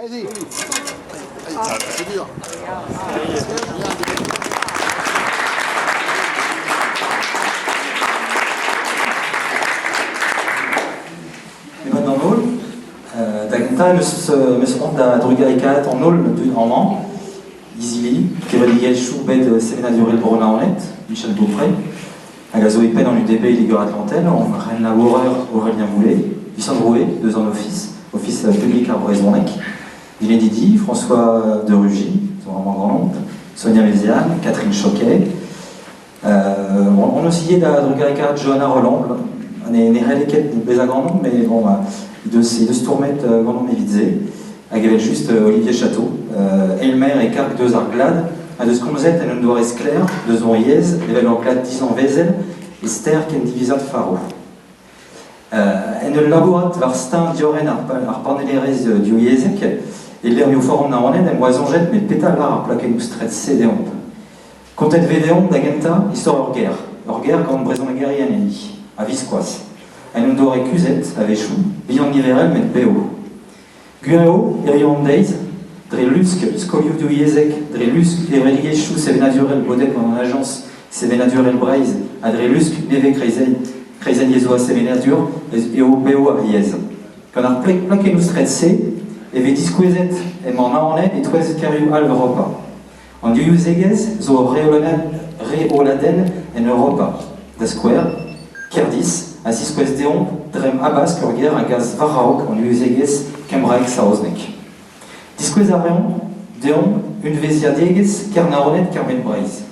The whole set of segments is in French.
Allez-y. C'est dur. Dans nol, d'agenta mesront da drugarikat en nol en an, Izili, Kevaligel Choubed Séménadurel Brona-Honnête, Michel Beaupré, Agazo Épais dans l'UDB et Ligue Atlantel, en Rennes Laboureur, Aurélien Boulet, Vicent Drouet, 2 ans d'office, office public à Brezonec, Dylan Didi, François de Rugy, vraiment grand nombre, Sonia Méziane, Catherine Choquet, on oscillait da drugarikat Johanna Roland, on est réalité des grand nombre, mais bon, de se tourmettre grand nombre évidé, avec juste Olivier Château, Elmer et Kark 2 Arglad, de ce qu'on nous est, elle ne doit rester clair, 2 ans Iez, Level Arglad 10 ans Vezel, Esther qui est divisat Faro. En le laborat var stin dioren ar panelerez du Iezek, et l'air du forum na onen, en moisonjet, mais pétalar ar plaquet nous stret cédéon. Contet védéon d'agenta, histoire hors guerre quand brezon la guerre yaneni. A visquas. En un dore cuzet, avec chou, bian niverel met beo. Guerrero, erion days, dre lusk, scolio du Iezek, dre lusk, evrelie chou, sevenadurel bodek en agence, sevenadurel braise, a dre lusk, neve kreisen yezoa sevenadur, et au beo a viez. Quand on a plaqué nous stretse, eve disquezet, et m'en a en et toise cariou al Europa. En du yuzegez, zo reoladen en Europa. Da square, Kerdis, a sisquez deon, drem abas kurger a gaz varaok en yuzegez, kembraek saoznek. Disquez areon, deon, une vezia diegez, kernaonet kermet breiz.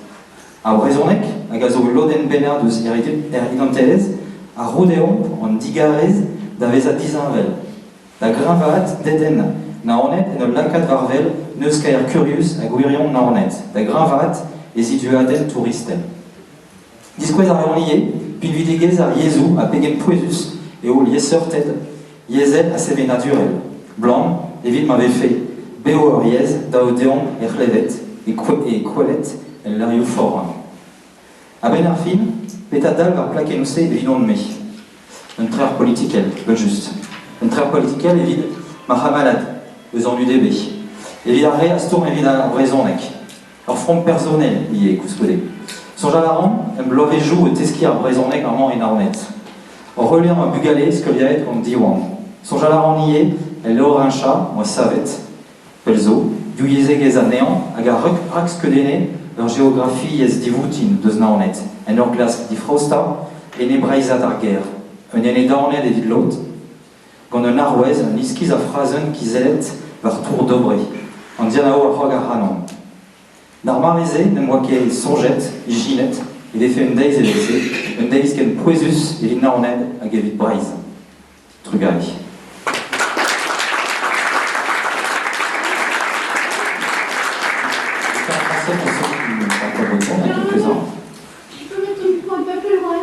A brezonek, a gazo loden benar deus identelez, a rodeon, en digarez, da veza dizanvel. Da grinvat, deden, naonet, en lakat varvel, neus kaer curius, a guirion naonet. Da grinvat, esiduaden touristel. Disquez areon lié, puis videgez a Yezu, a pegen poesus, et au lieseur ted, Yezel a seve naturel. Blanc, Evil m'avait fait, Beo Riez, Daodeon et Rlevet, et Quolet, el Lariou Fort. A Ben Arfin, Petadal va plaquer nous c'est évident de mai. Un trère politique, le juste. Un trère politique, évid, Mahamalad, le ans du DB. Évid Arré, Astor, évid à Brezonec. Leur front personnel, lié, Couscodé. Son jalaran, un blovejou, Teski à Brezonec, Armand et Narnet. Au relire un bugalé, ce que liaet comme Diwan. Son jalaran nié, elle l'orincha, moi savet, pelzo, du yezegez à néant, agar rax que d'éné, leur géographie yes divoutin de znaonet, en orglas di frosta, et nebraisa d'arguer, un éné daonet et vidlot, gant un arwez, un iskiz a phrasen qui zelet, var tour dobré, en dianao a hogaranon. Narmarizé, ne moi qui songet, ginet, il est fait un days et un days ken poesus, et l'inaonet a gevit breiz. Trugari. Tu peux mettre ton micro un peu plus loin.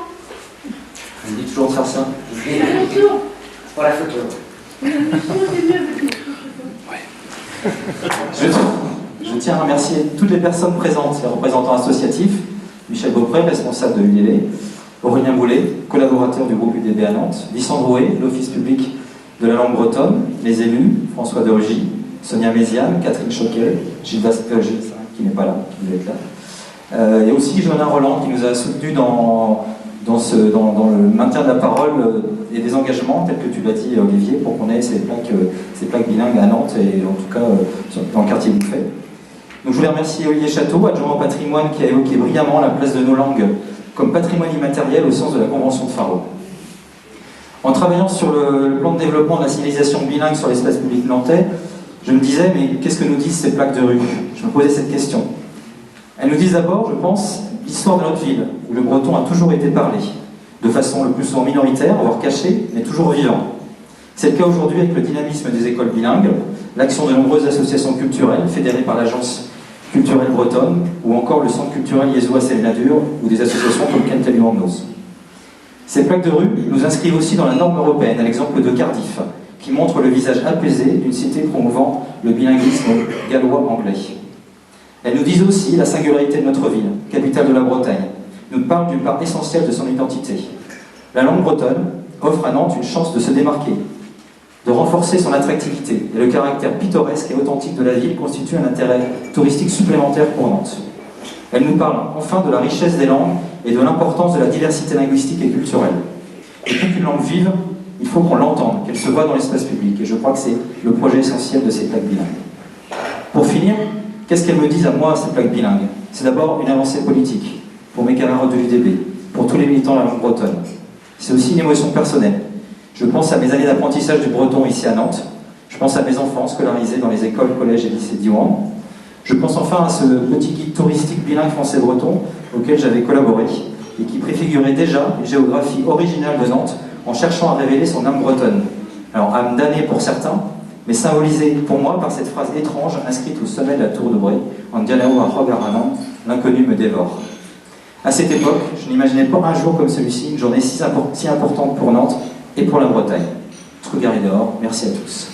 Je dis toujours de faire ça. Pour la photo. Je tiens à remercier toutes les personnes présentes, les représentants associatifs, Michel Beaupré, responsable de l'UDB, Aurélien Boulet, collaborateur du groupe UDB à Nantes, Vicent Drouet, l'Office public de la langue bretonne, les élus, François de Rugy, Sonia Méziane, Catherine Choquet, Gilles qui n'est pas là, qui devait être là. Il y a aussi Johanna Roland qui nous a soutenus dans le maintien de la parole et des engagements, tels que tu l'as dit Olivier, pour qu'on ait ces plaques bilingues à Nantes et en tout cas dans le quartier Bouffet. Donc je voulais remercier Olivier Château, adjoint au patrimoine, qui a évoqué brillamment la place de nos langues comme patrimoine immatériel au sens de la Convention de Faro. En travaillant sur le plan de développement de la signalisation bilingue sur l'espace public nantais, je me disais, mais qu'est-ce que nous disent ces plaques de rue? Je me posais cette question. Elles nous disent d'abord, je pense, l'histoire de notre ville, où le breton a toujours été parlé, de façon le plus souvent minoritaire, voire cachée, mais toujours vivant. C'est le cas aujourd'hui avec le dynamisme des écoles bilingues, l'action de nombreuses associations culturelles, fédérées par l'Agence culturelle bretonne, ou encore le Centre culturel Yezoa Sévenadur, ou des associations comme Kenteluandos. Ces plaques de rue nous inscrivent aussi dans la norme européenne, à l'exemple de Cardiff, qui montre le visage apaisé d'une cité promouvant le bilinguisme gallois-anglais. Elles nous disent aussi la singularité de notre ville, capitale de la Bretagne, nous parle d'une part essentielle de son identité. La langue bretonne offre à Nantes une chance de se démarquer. de renforcer son attractivité et le caractère pittoresque et authentique de la ville constitue un intérêt touristique supplémentaire pour Nantes. Elle nous parle enfin de la richesse des langues et de l'importance de la diversité linguistique et culturelle. Et pour qu'une langue vive, il faut qu'on l'entende, qu'elle se voit dans l'espace public. Et je crois que c'est le projet essentiel de ces plaques bilingues. Pour finir, qu'est-ce qu'elles me disent à moi, ces plaques bilingues? C'est d'abord une avancée politique, pour mes camarades de l'UDB, pour tous les militants de la langue bretonne. C'est aussi une émotion personnelle. Je pense à mes années d'apprentissage du breton ici à Nantes. Je pense à mes enfants scolarisés dans les écoles, collèges et lycées d'Iwan. Je pense enfin à ce petit guide touristique bilingue français-breton auquel j'avais collaboré et qui préfigurait déjà une géographie originale de Nantes en cherchant à révéler son âme bretonne. Alors, âme damnée pour certains, mais symbolisée pour moi par cette phrase étrange inscrite au sommet de la tour de Bray, en Dianao à Rogaranan, l'inconnu me dévore. À cette époque, je n'imaginais pas un jour comme celui-ci, une journée si importante pour Nantes et pour la Bretagne. Trugaridor, merci à tous.